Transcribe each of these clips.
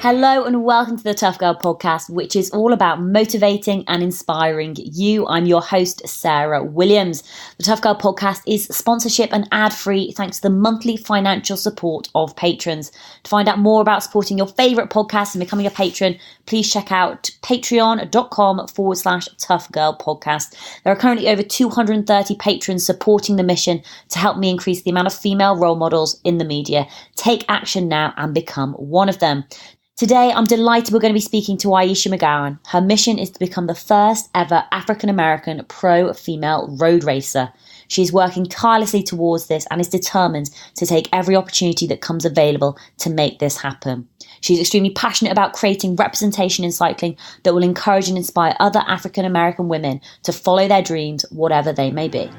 Hello and welcome to the Tough Girl podcast, which is all about motivating and inspiring you. I'm your host, Sarah Williams. The Tough Girl podcast is sponsorship and ad-free thanks to the monthly financial support of patrons. To find out more about supporting your favourite podcast and becoming a patron, please check out patreon.com/Tough Girl podcast. There are currently over 230 patrons supporting the mission to help me increase the amount of female role models in the media. Take action now and become one of them. Today, I'm delighted we're going to be speaking to Ayesha McGowan. Her mission is to become the first ever African-American pro-female road racer. She is working tirelessly towards this and is determined to take every opportunity that comes available to make this happen. She's extremely passionate about creating representation in cycling that will encourage and inspire other African-American women to follow their dreams, whatever they may be.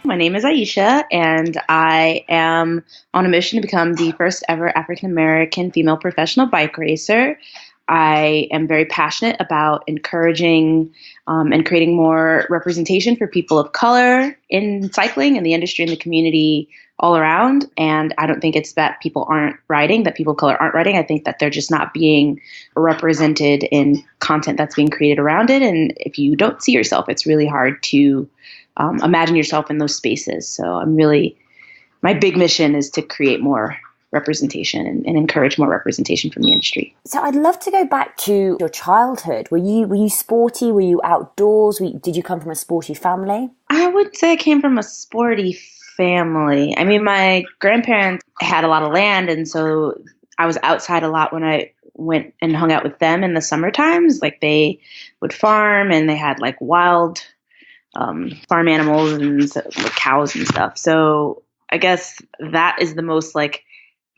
My name is Ayesha, and I am on a mission to become the first ever African-American female professional bike racer. I am very passionate about encouraging and creating more representation for people of color in cycling and the industry and the community all around. And I don't think it's that people aren't riding, that people of color aren't riding. I think that they're just not being represented in content that's being created around it. And if you don't see yourself, it's really hard to imagine yourself in those spaces. So my big mission is to create more representation and encourage more representation from the industry. So I'd love to go back to your childhood. Were you sporty? Were you outdoors? Did you come from a sporty family? I would say I came from a sporty family. I mean, my grandparents had a lot of land, and so I was outside a lot when I went and hung out with them in the summer times. Like, they would farm, and they had like wild farm animals and like cows and stuff. So I guess that is the most like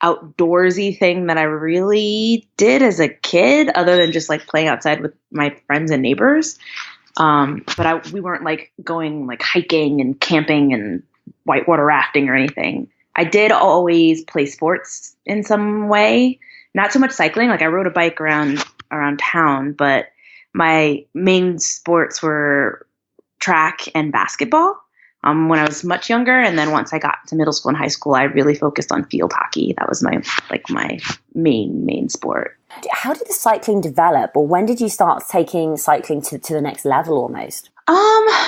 outdoorsy thing that I really did as a kid, other than just like playing outside with my friends and neighbors. But we weren't like going like hiking and camping and whitewater rafting or anything. I did always play sports in some way, not so much cycling. Like, I rode a bike around town, but my main sports were track and basketball when I was much younger. And then once I got to middle school and high school, I really focused on field hockey. That was my main sport. How did the cycling develop, or when did you start taking cycling to the next level almost?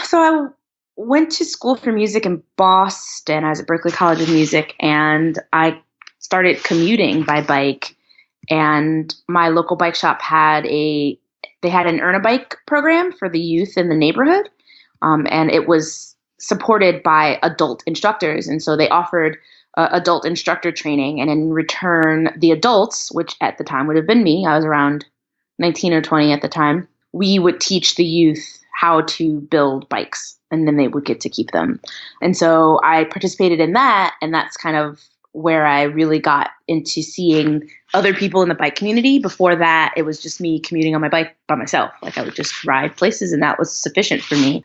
So I went to school for music in Boston. I was at Berklee College of Music, and I started commuting by bike. And my local bike shop had an Earn a Bike program for the youth in the neighborhood. And it was supported by adult instructors. And so they offered adult instructor training. And in return, the adults, which at the time would have been me, I was around 19 or 20 at the time, we would teach the youth how to build bikes, and then they would get to keep them. And so I participated in that. And that's kind of where I really got into seeing other people in the bike community. Before that, it was just me commuting on my bike by myself. Like, I would just ride places, and that was sufficient for me.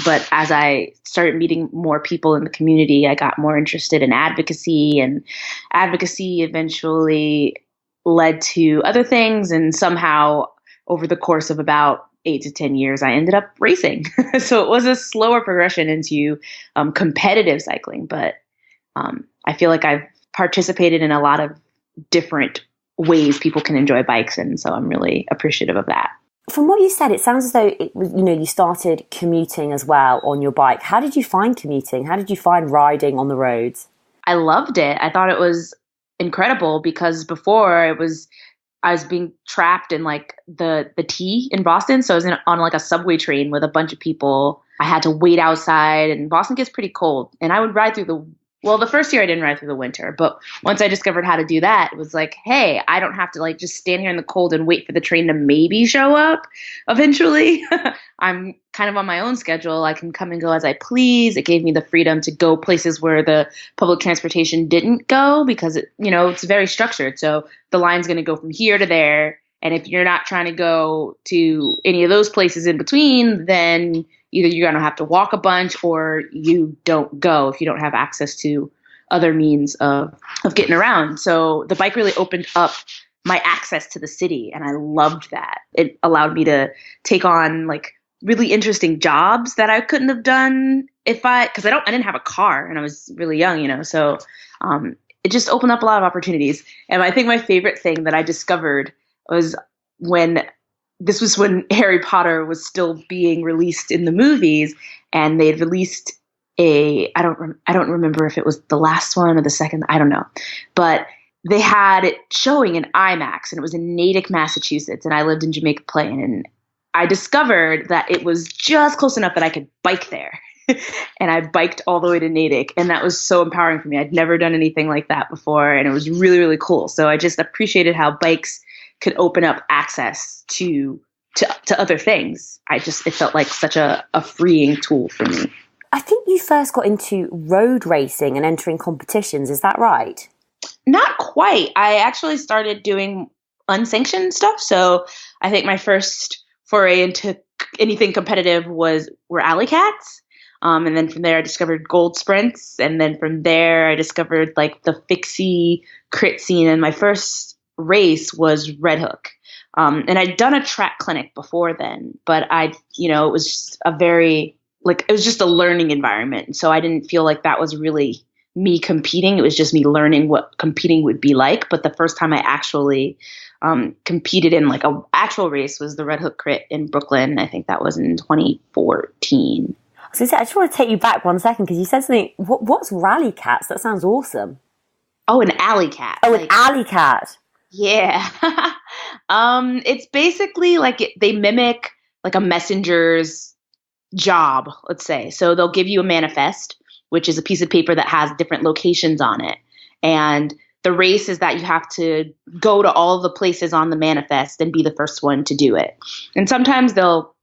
But as I started meeting more people in the community, I got more interested in advocacy, and advocacy eventually led to other things. And somehow over the course of about 8 to 10 years, I ended up racing. So it was a slower progression into competitive cycling, but I feel like I've participated in a lot of different ways people can enjoy bikes, and so I'm really appreciative of that. From what you said, it sounds as though you started commuting as well on your bike. How did you find commuting? How did you find riding on the roads? I loved it. I thought it was incredible because before I was being trapped in like the T in Boston. So I was on like a subway train with a bunch of people. I had to wait outside, and Boston gets pretty cold, and I would ride through the first year I didn't ride through the winter, but once I discovered how to do that, it was like, hey, I don't have to like just stand here in the cold and wait for the train to maybe show up eventually. I'm kind of on my own schedule. I can come and go as I please. It gave me the freedom to go places where the public transportation didn't go, because it's very structured. So the line's going to go from here to there. And if you're not trying to go to any of those places in between, then either you're going to have to walk a bunch or you don't go if you don't have access to other means of getting around. So the bike really opened up my access to the city, and I loved that. It allowed me to take on like really interesting jobs that I couldn't have done because I didn't have a car and I was really young, so it just opened up a lot of opportunities. And I think my favorite thing that I discovered was when Harry Potter was still being released in the movies, and they had released I don't remember if it was the last one or the second, I don't know, but they had it showing in IMAX, and it was in Natick, Massachusetts, and I lived in Jamaica Plain, and I discovered that it was just close enough that I could bike there. And I biked all the way to Natick, and that was so empowering for me. I'd never done anything like that before, and it was really, really cool. So I just appreciated how bikes could open up access to other things. It felt like such a freeing tool for me. I think you first got into road racing and entering competitions. Is that right? Not quite. I actually started doing unsanctioned stuff. So I think my first foray into anything competitive were alley cats. And then from there I discovered gold sprints. And then from there I discovered like the fixie crit scene. And my first race was Red Hook. And I'd done a track clinic before then, but it was just it was just a learning environment. So I didn't feel like that was really me competing. It was just me learning what competing would be like. But the first time I actually competed in like a actual race was the Red Hook Crit in Brooklyn. I think that was in 2014. I just want to take you back 1 second because you said something. What's rally cats? That sounds awesome. Oh, an alley cat. Oh, an alley cat. Yeah. It's basically they mimic like a messenger's job, let's say. So they'll give you a manifest, which is a piece of paper that has different locations on it. And the race is that you have to go to all the places on the manifest and be the first one to do it. And sometimes they'll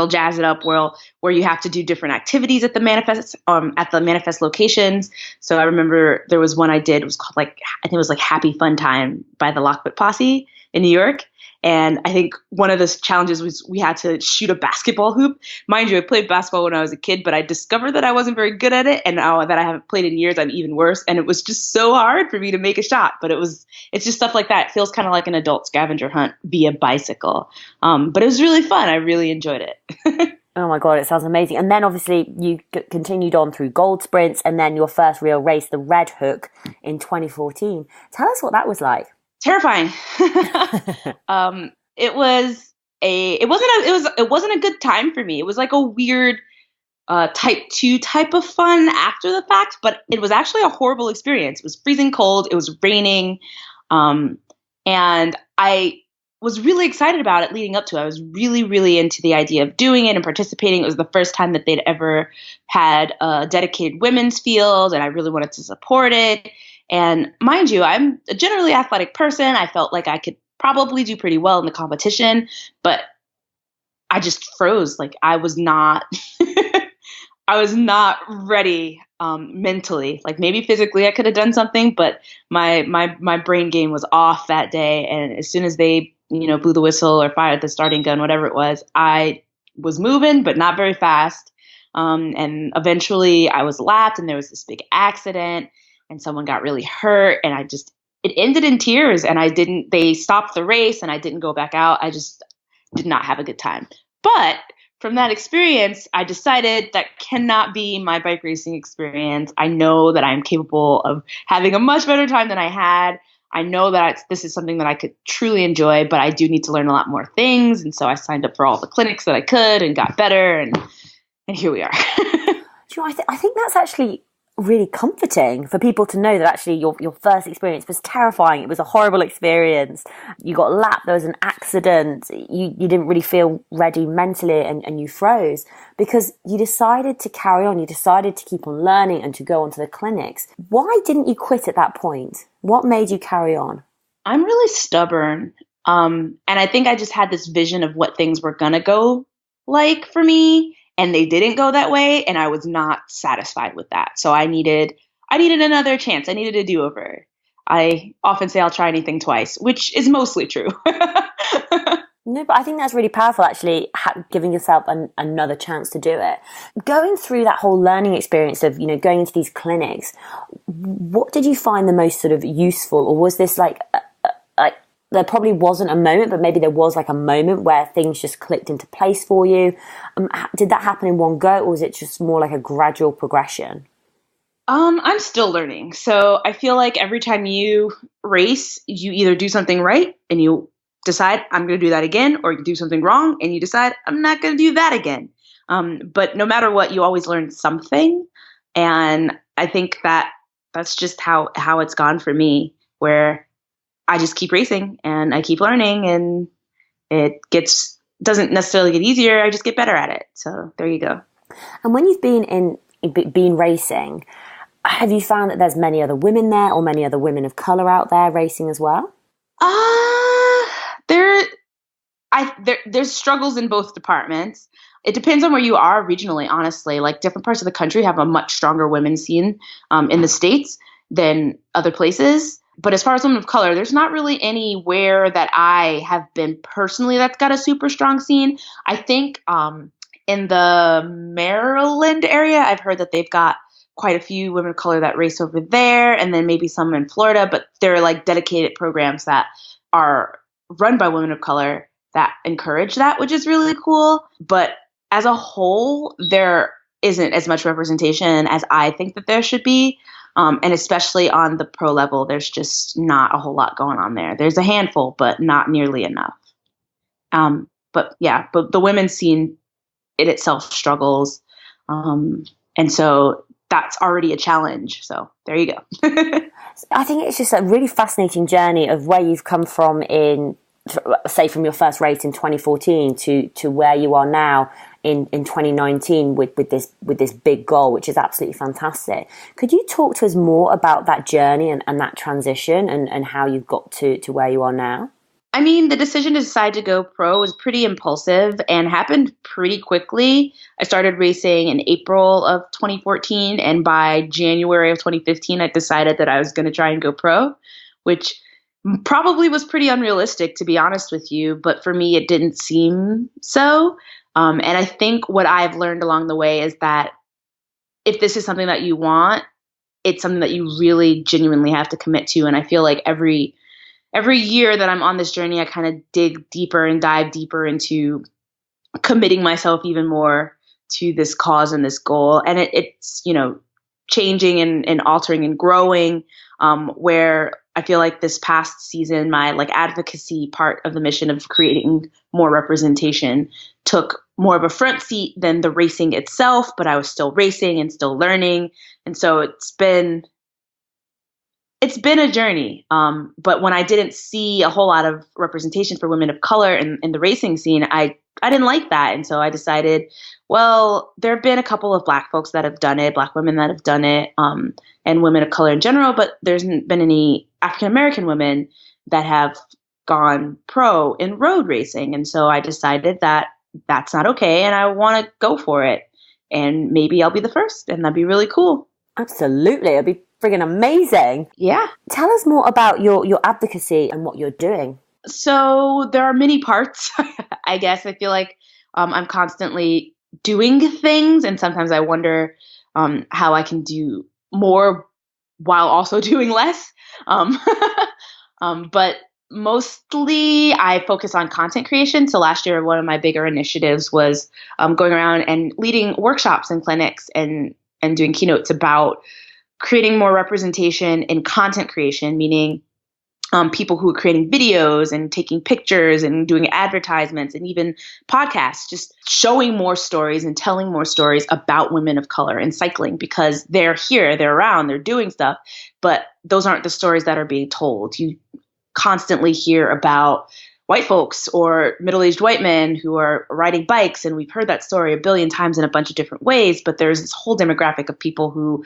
jazz it up where you have to do different activities at the manifest locations. So I remember there was one I did. It was called I think it was like Happy Fun Time by the Lockpit Posse in New York. And I think one of the challenges was we had to shoot a basketball hoop. Mind you, I played basketball when I was a kid, but I discovered that I wasn't very good at it. And now that I haven't played in years, I'm even worse. And it was just so hard for me to make a shot. But it's just stuff like that. It feels kind of like an adult scavenger hunt via bicycle. But it was really fun. I really enjoyed it. Oh my God, it sounds amazing. And then obviously you continued on through gold sprints and then your first real race, the Red Hook in 2014. Tell us what that was like. Terrifying. It wasn't a good time for me. It was like a weird type 2 type of fun after the fact, but it was actually a horrible experience. It was freezing cold. It was raining. And I was really excited about it leading up to it. I was really, really into the idea of doing it and participating. It was the first time that they'd ever had a dedicated women's field, and I really wanted to support it. And mind you, I'm a generally athletic person. I felt like I could probably do pretty well in the competition, but I just froze. Like I was not, I was not ready mentally. Like maybe physically I could have done something, but my brain game was off that day. And as soon as they, blew the whistle or fired the starting gun, whatever it was, I was moving, but not very fast. And eventually I was lapped, and there was this big accident. And someone got really hurt, and it ended in tears, and they stopped the race, and I didn't go back out. I just did not have a good time. But from that experience, I decided that cannot be my bike racing experience. I know that I'm capable of having a much better time than I had. I know that this is something that I could truly enjoy, but I do need to learn a lot more things. And so I signed up for all the clinics that I could and got better, and here we are. I think that's actually really comforting for people to know that actually your first experience was terrifying. It was a horrible experience. You got lapped, there was an accident, you didn't really feel ready mentally, and you froze because you decided to carry on. You decided to keep on learning and to go on to the clinics. Why didn't you quit at that point? What made you carry on? I'm really stubborn. And I think I just had this vision of what things were going to go like for me. And they didn't go that way, and I was not satisfied with that. So I needed another chance. I needed a do-over. I often say I'll try anything twice, which is mostly true. No, but I think that's really powerful, actually, giving yourself another chance to do it. Going through that whole learning experience of, going into these clinics, what did you find the most sort of useful, or was this like there probably wasn't a moment, but maybe there was like a moment where things just clicked into place for you. Did that happen in one go, or was it just more like a gradual progression? I'm still learning. So I feel like every time you race, you either do something right and you decide, I'm going to do that again, or you do something wrong and you decide, I'm not going to do that again. But no matter what, you always learn something. And I think that that's just how it's gone for me, where I just keep racing and I keep learning, and doesn't necessarily get easier. I just get better at it. So there you go. And when you've been racing, have you found that there's many other women there, or many other women of color out there racing as well? There's struggles in both departments. It depends on where you are regionally, honestly. Like, different parts of the country have a much stronger women's scene in the States than other places. But as far as women of color, there's not really anywhere that I have been personally that's got a super strong scene. I think in the Maryland area, I've heard that they've got quite a few women of color that race over there, and then maybe some in Florida, but they're like dedicated programs that are run by women of color that encourage that, which is really cool. But as a whole, there isn't as much representation as I think that there should be. And especially on the pro level, there's just not a whole lot going on there. There's a handful, but not nearly enough. But the women's scene in itself struggles. And so that's already a challenge. So there you go. I think it's just a really fascinating journey of where you've come from from your first race in 2014 to where you are now in 2019 with this big goal, which is absolutely fantastic. Could you talk to us more about that journey and that transition and how you've got to where you are now? I mean, the decision to decide to go pro was pretty impulsive and happened pretty quickly. I started racing in April of 2014, and by January of 2015, I decided that I was going to try and go pro, which probably was pretty unrealistic, to be honest with you. But for me, it didn't seem so. And I think what I've learned along the way is that if this is something that you want, it's something that you really genuinely have to commit to. And I feel like every year that I'm on this journey, I kind of dig deeper and dive deeper into committing myself even more to this cause and this goal. And it's, changing and altering and growing, where I feel like this past season, my advocacy part of the mission of creating more representation took more of a front seat than the racing itself, but I was still racing and still learning. And so it's been a journey. But when I didn't see a whole lot of representation for women of color in the racing scene, I didn't like that. And so I decided, well, there have been a couple of Black folks that have done it, Black women that have done it, and women of color in general, but there hasn't been any African-American women that have gone pro in road racing. And so I decided that that's not okay, and I want to go for it. And maybe I'll be the first, and that'd be really cool. Absolutely. It'd be friggin' amazing. Yeah. Tell us more about your advocacy and what you're doing. So there are many parts, I guess. I feel like I'm constantly doing things, and sometimes I wonder how I can do more while also doing less. But mostly I focus on content creation. So last year, one of my bigger initiatives was going around and leading workshops and clinics and doing keynotes about creating more representation in content creation, meaning people who are creating videos and taking pictures and doing advertisements and even podcasts, just showing more stories and telling more stories about women of color in cycling, because they're here, they're around, they're doing stuff, but those aren't the stories that are being told. You constantly hear about white folks or middle-aged white men who are riding bikes, and we've heard that story a billion times in a bunch of different ways, but there's this whole demographic of people who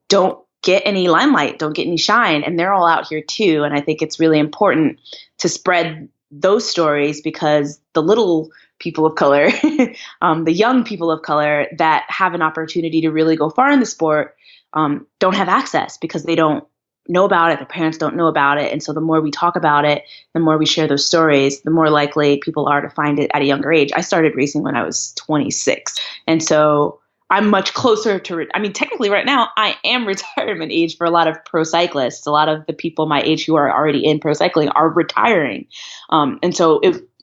don't get any limelight, don't get any shine, and they're all out here too. And I think it's really important to spread those stories, because the little people of color, the young people of color that have an opportunity to really go far in the sport, don't have access because they don't know about it. Their parents don't know about it. And so the more we talk about it, the more we share those stories, the more likely people are to find it at a younger age. I started racing when I was 26. And so I'm much closer to, I mean, technically right now I am retirement age for a lot of pro cyclists. A lot of the people my age who are already in pro cycling are retiring. And so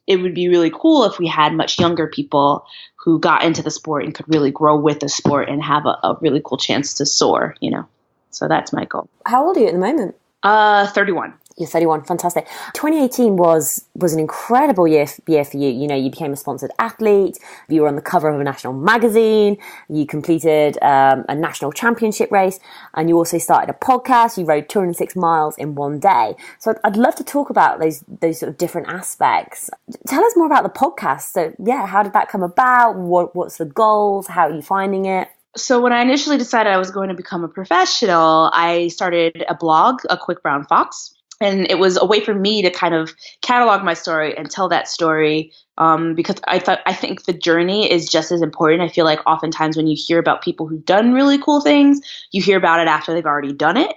it would be really cool if we had much younger people who got into the sport and could really grow with the sport and have a really cool chance to soar, you know? So that's my goal. How old are you at the moment? 31. You're 31. Fantastic. 2018 was an incredible year for you. You know, you became a sponsored athlete. You were on the cover of a national magazine. You completed a national championship race, and you also started a podcast. You rode 206 miles in one day. So I'd love to talk about those sort of different aspects. Tell us more about the podcast. So yeah, how did that come about? What's the goals? How are you finding it? So when I initially decided I was going to become a professional, I started a blog, A Quick Brown Fox. And it was a way for me to kind of catalog my story and tell that story, because I think the journey is just as important. I feel like oftentimes when you hear about people who've done really cool things, you hear about it after they've already done it.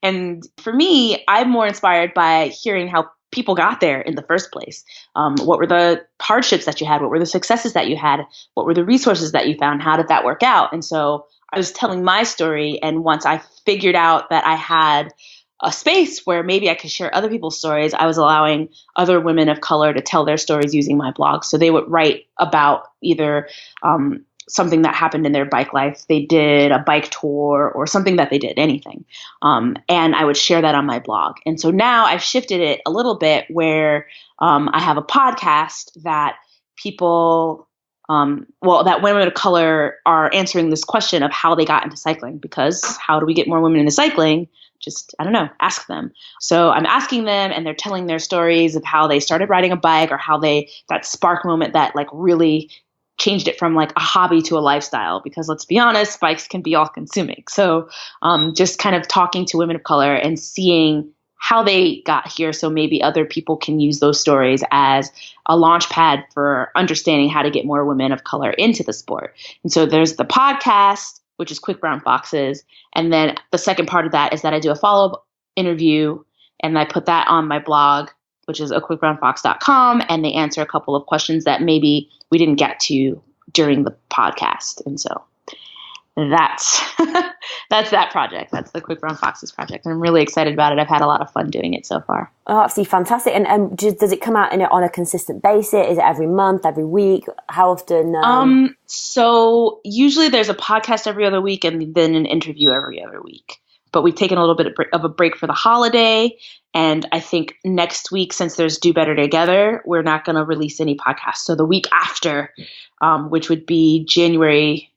And for me, I'm more inspired by hearing how people got there in the first place. What were the hardships that you had? What were the successes that you had? What were the resources that you found? How did that work out? And so I was telling my story. And once I figured out that I had a space where maybe I could share other people's stories, I was allowing other women of color to tell their stories using my blog. So they would write about either something that happened in their bike life. They did a bike tour or something that they did, anything. And I would share that on my blog. And so now I've shifted it a little bit where I have a podcast that people, that women of color are answering this question of how they got into cycling, because how do we get more women into cycling? Just, I don't know, ask them. So I'm asking them, and they're telling their stories of how they started riding a bike, or how that spark moment that like really changed it from like a hobby to a lifestyle, because let's be honest, bikes can be all consuming. So just kind of talking to women of color and seeing how they got here. So maybe other people can use those stories as a launch pad for understanding how to get more women of color into the sport. And so there's the podcast, which is Quick Brown Foxes. And then the second part of that is that I do a follow-up interview, and I put that on my blog, which is aquickbrownfox.com, and they answer a couple of questions that maybe we didn't get to during the podcast. And so that's that project. That's the Quick Brown Foxes project. And I'm really excited about it. I've had a lot of fun doing it so far. Oh, absolutely fantastic. And does it come out on a consistent basis? Is it every month, every week? How often? So usually there's a podcast every other week and then an interview every other week. But we've taken a little bit of a break for the holiday. And I think next week, since there's Do Better Together, we're not going to release any podcasts. So the week after, which would be January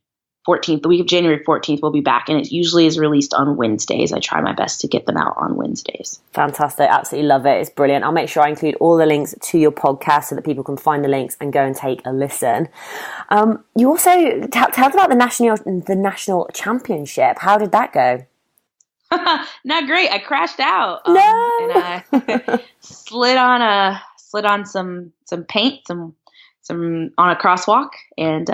14th, the week of January 14th, we'll be back. And it usually is released on Wednesdays. I try my best to get them out on Wednesdays. Fantastic. Absolutely love it. It's brilliant. I'll make sure I include all the links to your podcast so that people can find the links and go and take a listen. You also tell us about the national championship. How did that go? Not great. I crashed out. No. And I slid on some paint, some on a crosswalk, and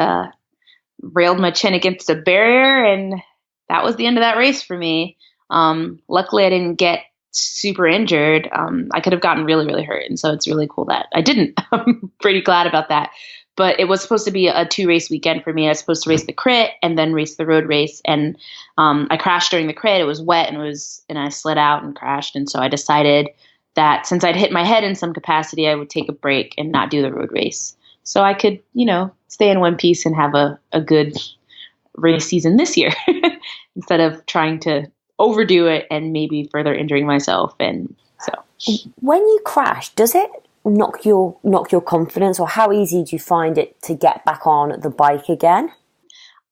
railed my chin against a barrier, and that was the end of that race for me. Luckily, I didn't get super injured. I could have gotten really, really hurt, and so it's really cool that I didn't. I'm pretty glad about that. But it was supposed to be a 2-race weekend for me. I was supposed to race the crit and then race the road race, and I crashed during the crit. It was wet, and I slid out and crashed, and so I decided that since I'd hit my head in some capacity, I would take a break and not do the road race, so I could, stay in one piece and have a good race season this year instead of trying to overdo it and maybe further injuring myself. And so, when you crash, does it knock your confidence, or how easy do you find it to get back on the bike again?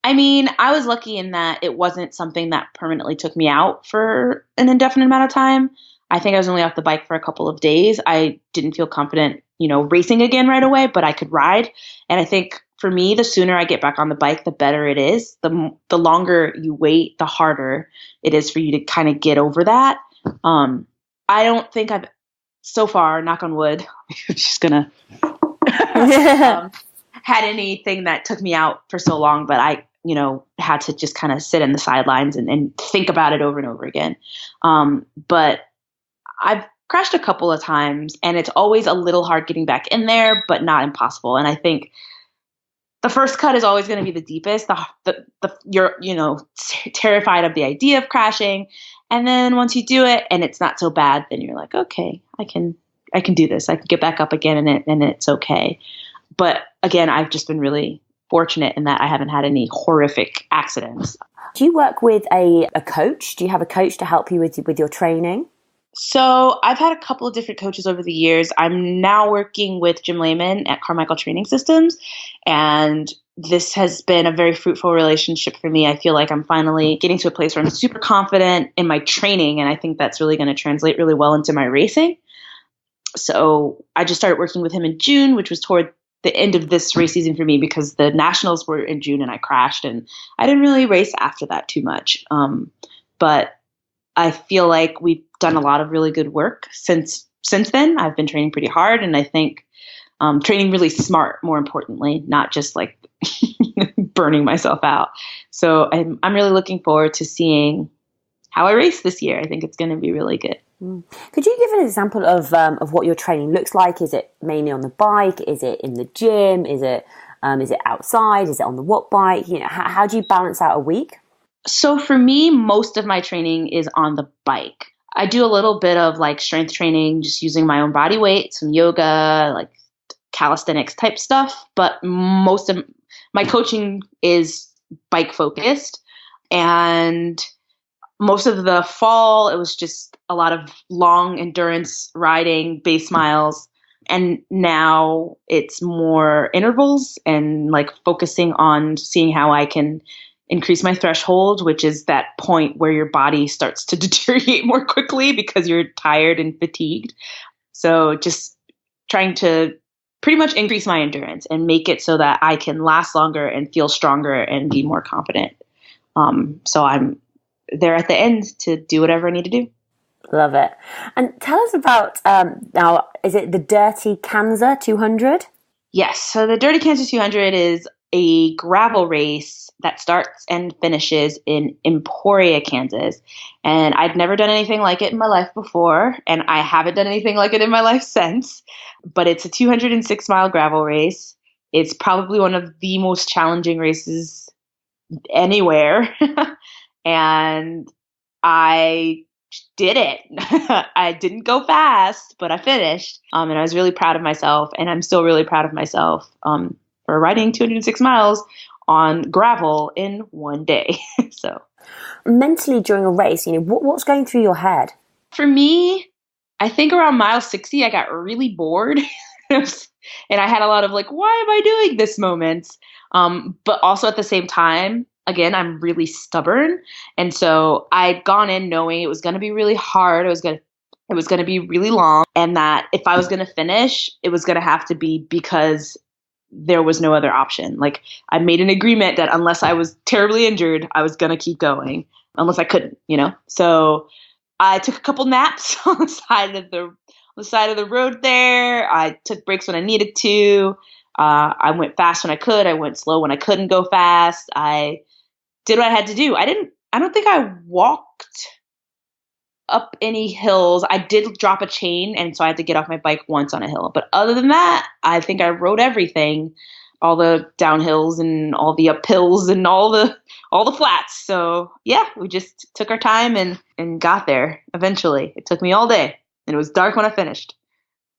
I mean, I was lucky in that it wasn't something that permanently took me out for an indefinite amount of time. I think I was only off the bike for a couple of days. I didn't feel confident, racing again right away, but I could ride. And I think for me, the sooner I get back on the bike, the better it is. The longer you wait, the harder it is for you to kind of get over that. I don't think I've, so far, knock on wood, I'm just going to, had anything that took me out for so long, but I, had to just kind of sit in the sidelines and think about it over and over again. But I've crashed a couple of times, and it's always a little hard getting back in there, but not impossible. And I think the first cut is always going to be the deepest. You're, terrified of the idea of crashing. And then once you do it and it's not so bad, then you're like, okay, I can do this. I can get back up again and it's okay. But again, I've just been really fortunate in that I haven't had any horrific accidents. Do you work with a coach? Do you have a coach to help you with your training? So I've had a couple of different coaches over the years. I'm now working with Jim Lehman at Carmichael Training Systems, and this has been a very fruitful relationship for me. I feel like I'm finally getting to a place where I'm super confident in my training, and I think that's really going to translate really well into my racing. So I just started working with him in June, which was toward the end of this race season for me because the nationals were in June and I crashed, and I didn't really race after that too much. But I feel like we've done a lot of really good work since then. I've been training pretty hard, and I think training really smart, more importantly, not just like burning myself out. So I'm really looking forward to seeing how I race this year. I think it's going to be really good. Could you give an example of what your training looks like? Is it mainly on the bike? Is it in the gym? Is it outside? Is it on the watt bike? How do you balance out a week? So for me, most of my training is on the bike. I do a little bit of like strength training, just using my own body weight, some yoga, like calisthenics type stuff. But most of my coaching is bike focused. And most of the fall, it was just a lot of long endurance riding, base miles. And now it's more intervals and like focusing on seeing how I can increase my threshold, which is that point where your body starts to deteriorate more quickly because you're tired and fatigued. So just trying to pretty much increase my endurance and make it so that I can last longer and feel stronger and be more confident. So I'm there at the end to do whatever I need to do. Love it. And tell us about, now, is it the Dirty Kansas 200? Yes. So the Dirty Kansas 200 is a gravel race that starts and finishes in Emporia, Kansas. And I'd never done anything like it in my life before, and I haven't done anything like it in my life since. But it's a 206-mile gravel race. It's probably one of the most challenging races anywhere. And I did it. I didn't go fast, but I finished. And I was really proud of myself, and I'm still really proud of myself for riding 206 miles on gravel in one day. So mentally during a race, what's going through your head? For me, I think around mile 60, I got really bored. And I had a lot of like, why am I doing this moments? But also at the same time, again, I'm really stubborn. And so I'd gone in knowing it was going to be really hard. It was going to be really long. And that if I was going to finish, it was going to have to be because there was no other option. Like I made an agreement that unless I was terribly injured, I was going to keep going unless I couldn't, So I took a couple naps on the side of the road there. I took breaks when I needed to. I went fast when I could. I went slow when I couldn't go fast. I did what I had to do. I don't think I walked up any hills. I did drop a chain, and so I had to get off my bike once on a hill. But other than that, I think I rode everything, all the downhills and all the uphills and all the flats. So yeah, we just took our time and got there eventually. It took me all day, and it was dark when I finished,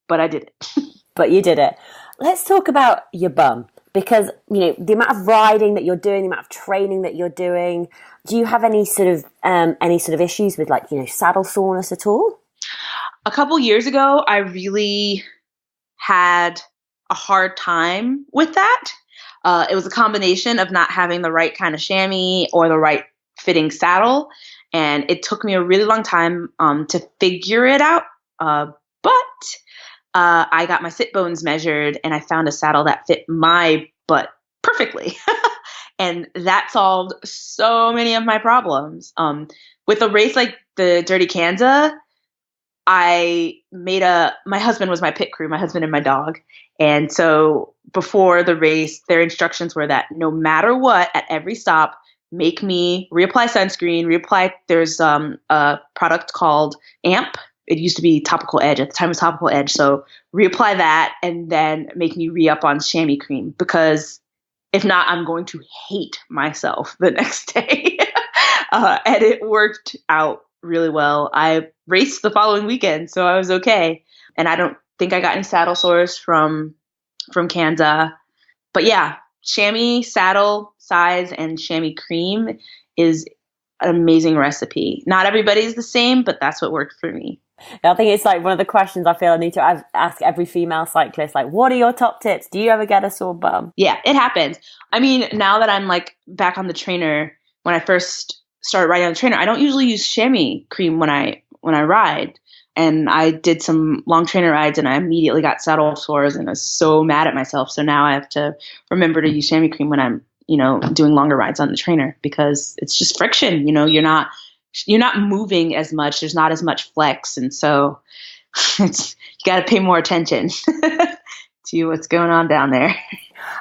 but I did it. But you did it. Let's talk about your bum, because the amount of riding that you're doing, the amount of training that you're doing. Do you have any sort of issues with saddle soreness at all? A couple years ago, I really had a hard time with that. It was a combination of not having the right kind of chamois or the right fitting saddle, and it took me a really long time to figure it out. But I got my sit bones measured, and I found a saddle that fit my butt perfectly. And that solved so many of my problems. With a race like the Dirty Kansas, my husband was my pit crew, my husband and my dog. And so before the race, their instructions were that no matter what, at every stop, make me reapply sunscreen, there's a product called AMP. It used to be Topical Edge. At the time it was Topical Edge. So reapply that and then make me re-up on chamois cream, because If not, I'm going to hate myself the next day. And it worked out really well. I raced the following weekend, so I was okay. And I don't think I got any saddle sores from Kanza. But yeah, chamois saddle size and chamois cream is an amazing recipe. Not everybody's the same, but that's what worked for me. I think it's like one of the questions I feel I need to ask every female cyclist, like, what are your top tips? Do you ever get a sore bum? Yeah, it happens. I mean, now that I'm like back on the trainer, when I first started riding on the trainer, I don't usually use chamois cream when I ride. And I did some long trainer rides and I immediately got saddle sores and I was so mad at myself. So now I have to remember to use chamois cream when I'm, doing longer rides on the trainer, because it's just friction. You're not moving as much. There's not as much flex. And so you got to pay more attention to what's going on down there.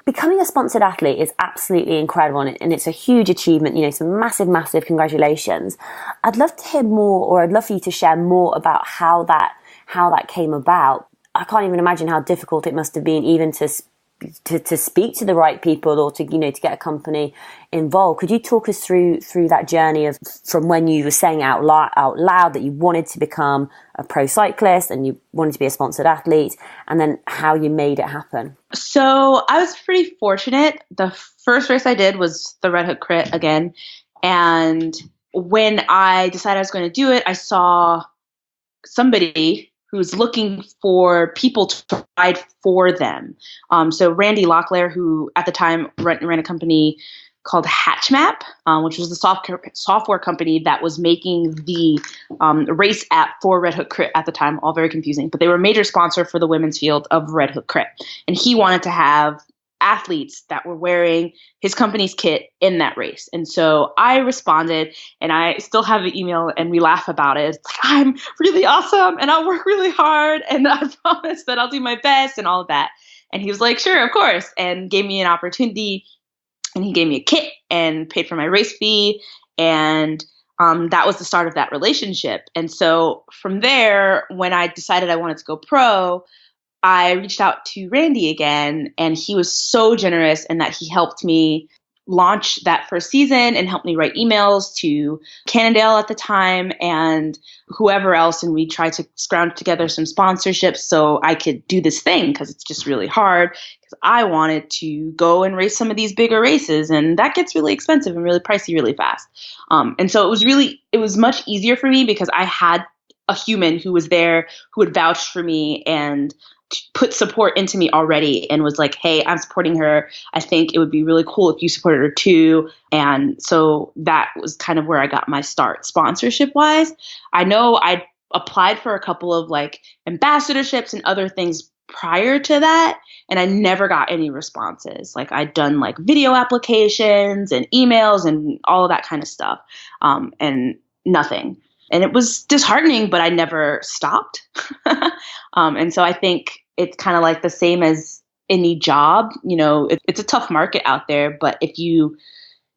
Becoming a sponsored athlete is absolutely incredible, and it's a huge achievement, some massive congratulations. I'd love to hear more, or I'd love for you to share more about how that came about. I can't even imagine how difficult it must have been even to speak to the right people, or to get a company involved. Could you talk us through that journey of from when you were saying out loud that you wanted to become a pro cyclist and you wanted to be a sponsored athlete, and then how you made it happen? So I was pretty fortunate. The first race I did was the Red Hook Crit again. And when I decided I was going to do it, I saw somebody who's looking for people to ride for them. So Randy Locklear, who at the time ran a company called HatchMap, which was the software company that was making the race app for Red Hook Crit at the time, all very confusing. But they were a major sponsor for the women's field of Red Hook Crit. And he wanted to have athletes that were wearing his company's kit in that race. And so I responded, and I still have the email and we laugh about it. It's like, I'm really awesome and I'll work really hard and I promise that I'll do my best and all of that. And he was like, sure, of course, and gave me an opportunity, and he gave me a kit and paid for my race fee. And that was the start of that relationship. And so from there, when I decided I wanted to go pro, I reached out to Randy again, and he was so generous in that he helped me launch that first season and helped me write emails to Cannondale at the time and whoever else. And we tried to scrounge together some sponsorships so I could do this thing, because it's just really hard, because I wanted to go and race some of these bigger races, and that gets really expensive and really pricey really fast. And so it was much easier for me because I had a human who was there who would vouch for me and put support into me already, and was like, hey, I'm supporting her. I think it would be really cool if you supported her too. And so that was kind of where I got my start sponsorship wise. I know I applied for a couple of like ambassadorships and other things prior to that, and I never got any responses. Like I'd done like video applications and emails and all of that kind of stuff, and nothing. And it was disheartening, but I never stopped. And so I think it's kind of like the same as any job. It's a tough market out there, but if you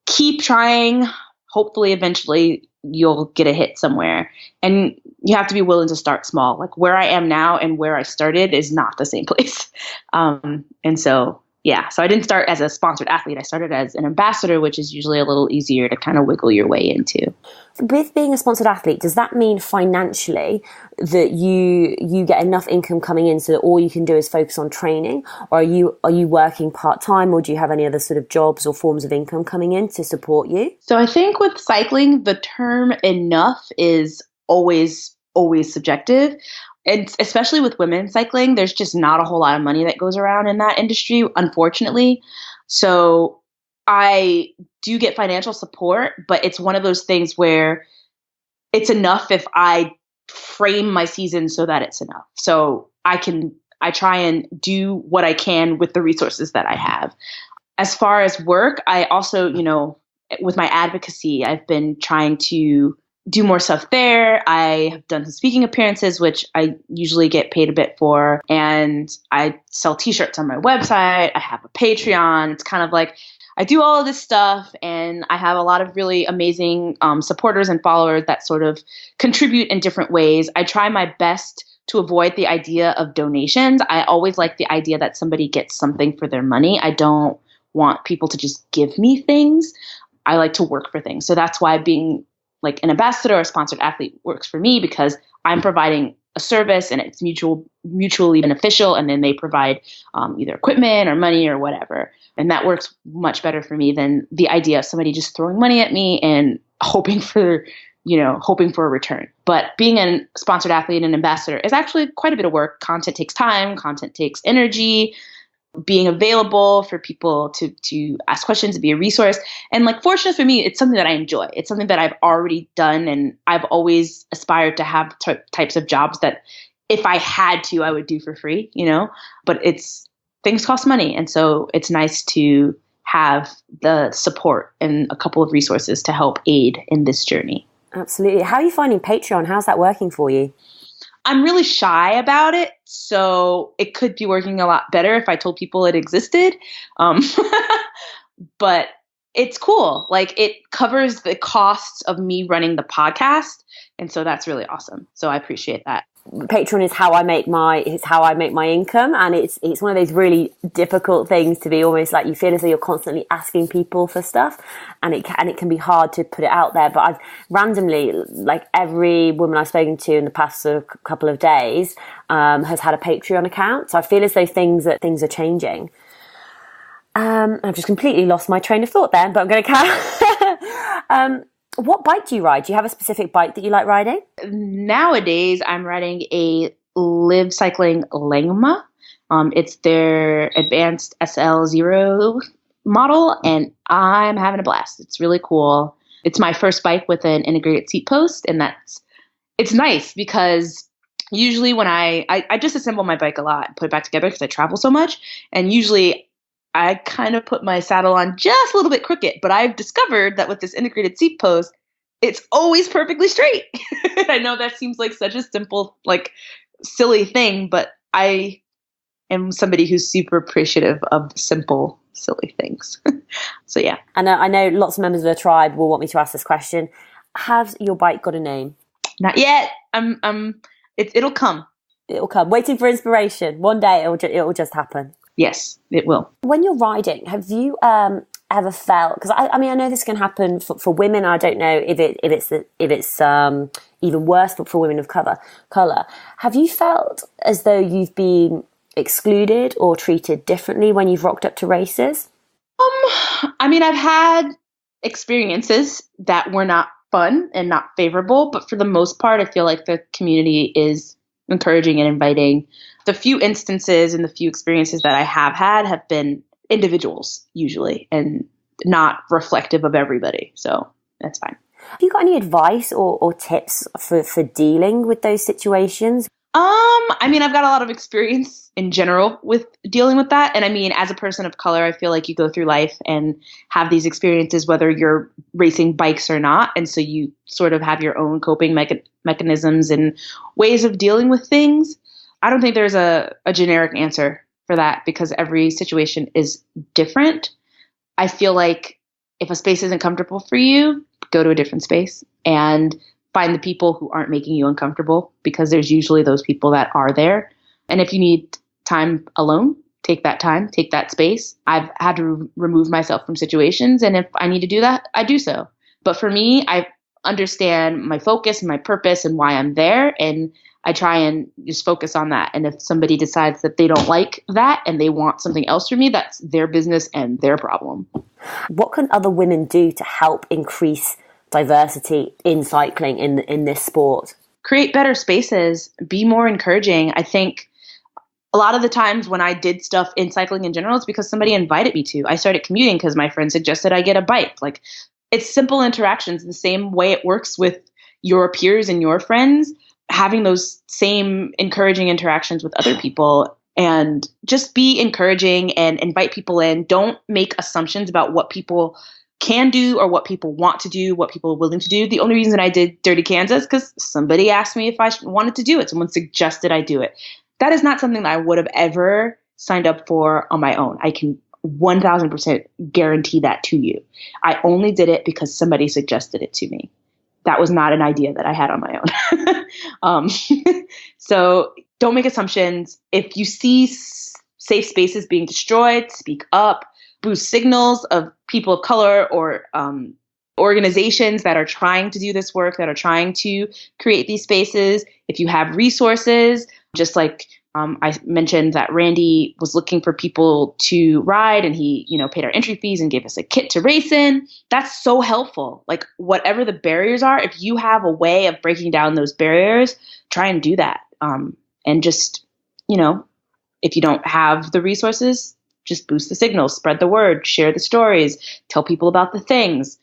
keep trying, hopefully eventually you'll get a hit somewhere. And you have to be willing to start small. Like where I am now and where I started is not the same place. And so, yeah, so I didn't start as a sponsored athlete. I started as an ambassador, which is usually a little easier to kind of wiggle your way into. With being a sponsored athlete, does that mean financially that you get enough income coming in so that all you can do is focus on training? Or are you working part-time, or do you have any other sort of jobs or forms of income coming in to support you? So I think with cycling, the term enough is always subjective. And especially with women cycling, there's just not a whole lot of money that goes around in that industry, unfortunately. So I do get financial support, but it's one of those things where it's enough if I frame my season so that it's enough. So I try and do what I can with the resources that I have. As far as work, I also, with my advocacy, I've been trying to do more stuff there. I have done some speaking appearances, which I usually get paid a bit for. And I sell t-shirts on my website. I have a Patreon. It's kind of like I do all of this stuff, and I have a lot of really amazing supporters and followers that sort of contribute in different ways. I try my best to avoid the idea of donations. I always like the idea that somebody gets something for their money. I don't want people to just give me things. I like to work for things. So that's why being like an ambassador or a sponsored athlete works for me, because I'm providing a service and it's mutually beneficial. And then they provide either equipment or money or whatever. And that works much better for me than the idea of somebody just throwing money at me and hoping for a return. But being a sponsored athlete and ambassador is actually quite a bit of work. Content takes time, content takes energy, being available for people to ask questions, to be a resource. And like, fortunate for me, it's something that I enjoy. It's something that I've already done. And I've always aspired to have types of jobs that if I had to, I would do for free, but things cost money. And so it's nice to have the support and a couple of resources to help aid in this journey. Absolutely. How are you finding Patreon? How's that working for you? I'm really shy about it, so it could be working a lot better if I told people it existed. But it's cool. Like, it covers the costs of me running the podcast, and so that's really awesome. So I appreciate that. Patreon is how I make my income, and it's one of those really difficult things to be almost like you feel as though you're constantly asking people for stuff, and it can be hard to put it out there. But I've randomly, like every woman I've spoken to in the past sort of couple of days has had a Patreon account, so I feel as though things are changing. I've just completely lost my train of thought then, but I'm going to carry. What bike do you ride? Do you have a specific bike that you like riding? Nowadays, I'm riding a Live Cycling Langma. It's their advanced SL0 model, and I'm having a blast. It's really cool. It's my first bike with an integrated seat post, and it's nice because usually when I disassemble my bike a lot and put it back together because I travel so much, and usually I kind of put my saddle on just a little bit crooked, but I've discovered that with this integrated seat post, it's always perfectly straight. I know that seems like such a simple, like silly thing, but I am somebody who's super appreciative of simple, silly things. So yeah. And I know lots of members of the tribe will want me to ask this question. Has your bike got a name? Not yet. It'll come. It'll come. Waiting for inspiration. One day it'll just happen. Yes, it will. When you're riding, have you ever felt? Because I mean, I know this can happen for women. I don't know if it's even worse for women of color. Have you felt as though you've been excluded or treated differently when you've rocked up to races? I mean, I've had experiences that were not fun and not favorable, but for the most part, I feel like the community is encouraging and inviting. The few instances and the few experiences that I have had have been individuals usually and not reflective of everybody. So that's fine. Have you got any advice or tips for dealing with those situations? I mean, I've got a lot of experience in general with dealing with that. And I mean, as a person of color, I feel like you go through life and have these experiences, whether you're racing bikes or not. And so you sort of have your own coping mechanisms and ways of dealing with things. I don't think there's a generic answer for that because every situation is different. I feel like if a space isn't comfortable for you, go to a different space and find the people who aren't making you uncomfortable, because there's usually those people that are there. And if you need time alone, take that time, take that space. I've had to remove myself from situations, and if I need to do that, I do so. But for me, I understand my focus and my purpose and why I'm there, and I try and just focus on that. And if somebody decides that they don't like that and they want something else from me, that's their business and their problem. What can other women do to help increase diversity in cycling in this sport? Create better spaces, be more encouraging. I think a lot of the times when I did stuff in cycling in general, it's because somebody invited me to. I started commuting because my friend suggested I get a bike. Like, it's simple interactions, the same way it works with your peers and your friends, having those same encouraging interactions with other people, and just be encouraging and invite people in. Don't make assumptions about what people can do or what people want to do, what people are willing to do. The only reason I did Dirty Kansas because somebody asked me if I wanted to do it. Someone suggested I do it. That is not something that I would have ever signed up for on my own. I can 1000% guarantee that to you. I only did it because somebody suggested it to me. That was not an idea that I had on my own. So don't make assumptions. If you see safe spaces being destroyed, speak up. boost signals of people of color or organizations that are trying to do this work, that are trying to create these spaces. If you have resources, just like I mentioned that Randy was looking for people to ride and he, paid our entry fees and gave us a kit to race in. That's so helpful. Like whatever the barriers are, if you have a way of breaking down those barriers, try and do that. And just, if you don't have the resources, just boost the signals, spread the word, share the stories, tell people about the things.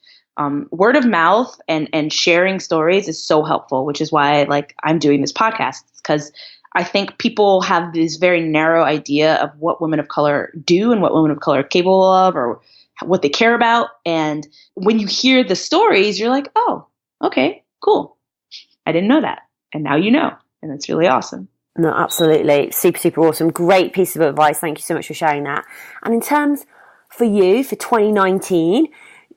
Word of mouth and sharing stories is so helpful, which is why I'm doing this podcast, because I think people have this very narrow idea of what women of color do and what women of color are capable of or what they care about. And when you hear the stories, you're like, oh, okay, cool. I didn't know that. And now you know. And it's really awesome. No, absolutely. Super, super awesome. Great piece of advice. Thank you so much for sharing that. And in terms for you for 2019,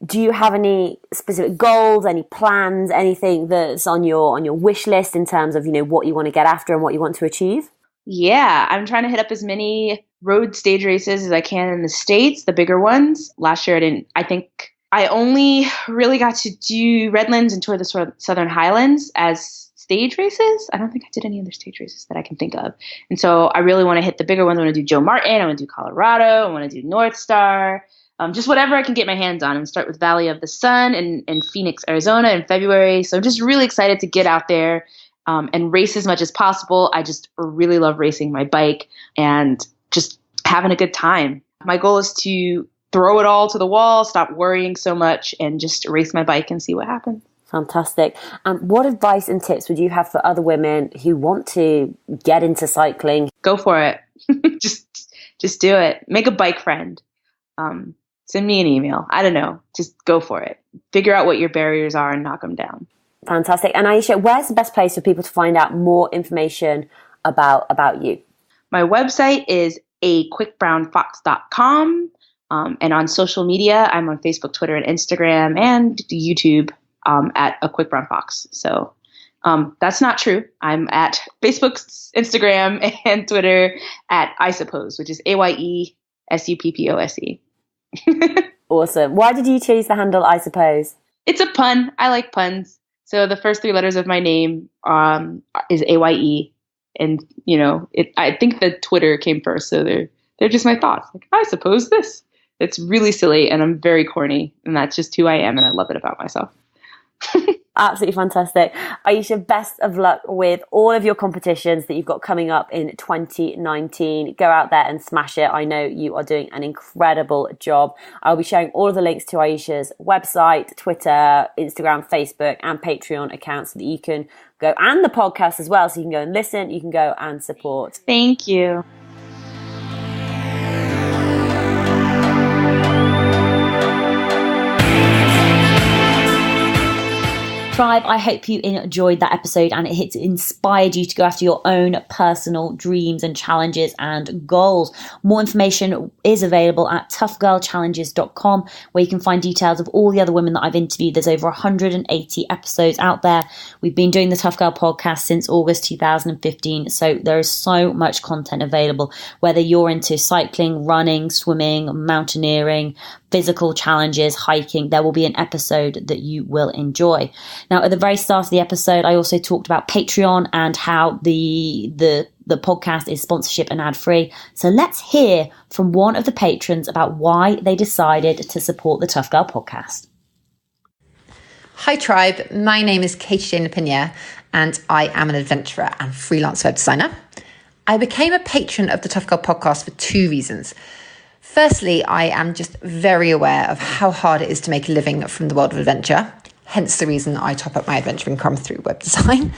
do you have any specific goals, any plans, anything that's on your wish list in terms of, what you want to get after and what you want to achieve? Yeah, I'm trying to hit up as many road stage races as I can in the States, the bigger ones. Last year I think I only really got to do Redlands and Tour the Southern Highlands as stage races. I don't think I did any other stage races that I can think of. And so I really want to hit the bigger ones. I want to do Joe Martin. I want to do Colorado. I want to do North Star. Just whatever I can get my hands on, and start with Valley of the Sun in Phoenix, Arizona in February. So I'm just really excited to get out there and race as much as possible. I just really love racing my bike and just having a good time. My goal is to throw it all to the wall, stop worrying so much, and just race my bike and see what happens. Fantastic. What advice and tips would you have for other women who want to get into cycling? Go for it. just do it. Make a bike friend. Send me an email. I don't know. Just go for it. Figure out what your barriers are and knock them down. Fantastic. And Ayesha, where's the best place for people to find out more information about you? My website is aquickbrownfox.com. And on social media, I'm on Facebook, Twitter, and Instagram, and YouTube at A Quick Brown Fox. So that's not true. I'm at Facebook, Instagram, and Twitter at I Suppose, which is AYESUPPOSE. Awesome. Why did you choose the handle I Suppose? It's a pun. I like puns. So the first three letters of my name is AYE. And, I think the Twitter came first. So they're just my thoughts. Like, I suppose this. It's really silly and I'm very corny. And that's just who I am. And I love it about myself. Absolutely fantastic. Ayesha, best of luck with all of your competitions that you've got coming up in 2019. Go out there and smash it. I know you are doing an incredible job. I'll be sharing all of the links to Ayesha's website, Twitter, Instagram, Facebook, and Patreon accounts so that you can go, and the podcast as well, so you can go and listen, you can go and support. Thank you. Tribe, I hope you enjoyed that episode and it inspired you to go after your own personal dreams and challenges and goals. More information is available at toughgirlchallenges.com, where you can find details of all the other women that I've interviewed. There's over 180 episodes out there. We've been doing the Tough Girl podcast since August 2015, so there is so much content available, whether you're into cycling, running, swimming, mountaineering, physical challenges, hiking. There will be an episode that you will enjoy. Now, at the very start of the episode, I also talked about Patreon and how the podcast is sponsorship and ad-free. So let's hear from one of the patrons about why they decided to support the Tough Girl podcast. Hi Tribe, my name is Katie Jane Lapiniere and I am an adventurer and freelance web designer. I became a patron of the Tough Girl podcast for two reasons. Firstly, I am just very aware of how hard it is to make a living from the world of adventure, hence the reason I top up my adventure income through web design.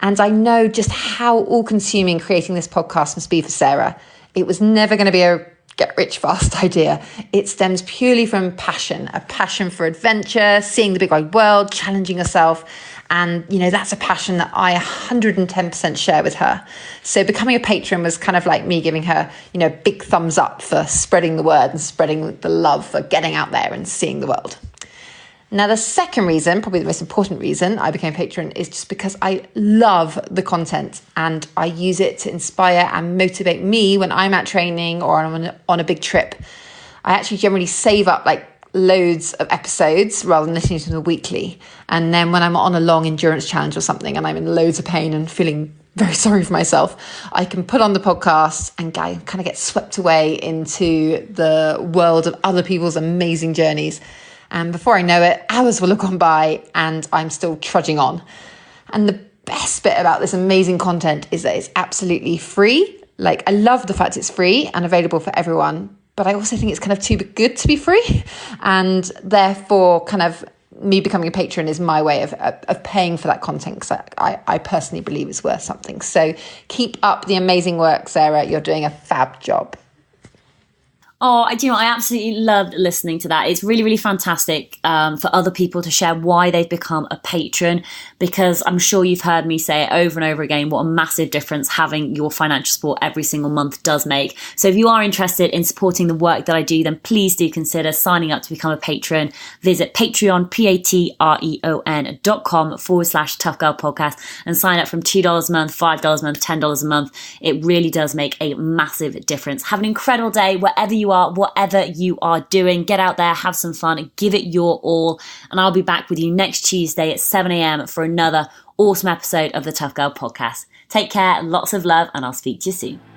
And I know just how all-consuming creating this podcast must be for Sarah. It was never going to be a get-rich-fast idea. It stems purely from passion, a passion for adventure, seeing the big wide world, challenging yourself. And, that's a passion that I 110% share with her. So becoming a patron was kind of like me giving her, big thumbs up for spreading the word and spreading the love for getting out there and seeing the world. Now, the second reason, probably the most important reason I became a patron, is just because I love the content and I use it to inspire and motivate me when I'm at training or on a big trip. I actually generally save up like loads of episodes rather than listening to them weekly. And then when I'm on a long endurance challenge or something and I'm in loads of pain and feeling very sorry for myself, I can put on the podcast and kind of get swept away into the world of other people's amazing journeys. And before I know it, hours will have gone by and I'm still trudging on. And the best bit about this amazing content is that it's absolutely free. Like, I love the fact it's free and available for everyone, but I also think it's kind of too good to be free. And therefore, kind of me becoming a patron is my way of paying for that content, because I personally believe it's worth something. So keep up the amazing work, Sarah. You're doing a fab job. Oh, I absolutely loved listening to that. It's really, really fantastic for other people to share why they've become a patron, because I'm sure you've heard me say it over and over again, what a massive difference having your financial support every single month does make. So if you are interested in supporting the work that I do, then please do consider signing up to become a patron. Visit Patreon, patreon.com/Tough Girl Podcast, and sign up from $2 a month, $5 a month, $10 a month. It really does make a massive difference. Have an incredible day wherever you are, whatever you are doing. Get out there, have some fun, give it your all. And I'll be back with you next Tuesday at 7 a.m. for another awesome episode of the Tough Girl Podcast. Take care, lots of love, and I'll speak to you soon.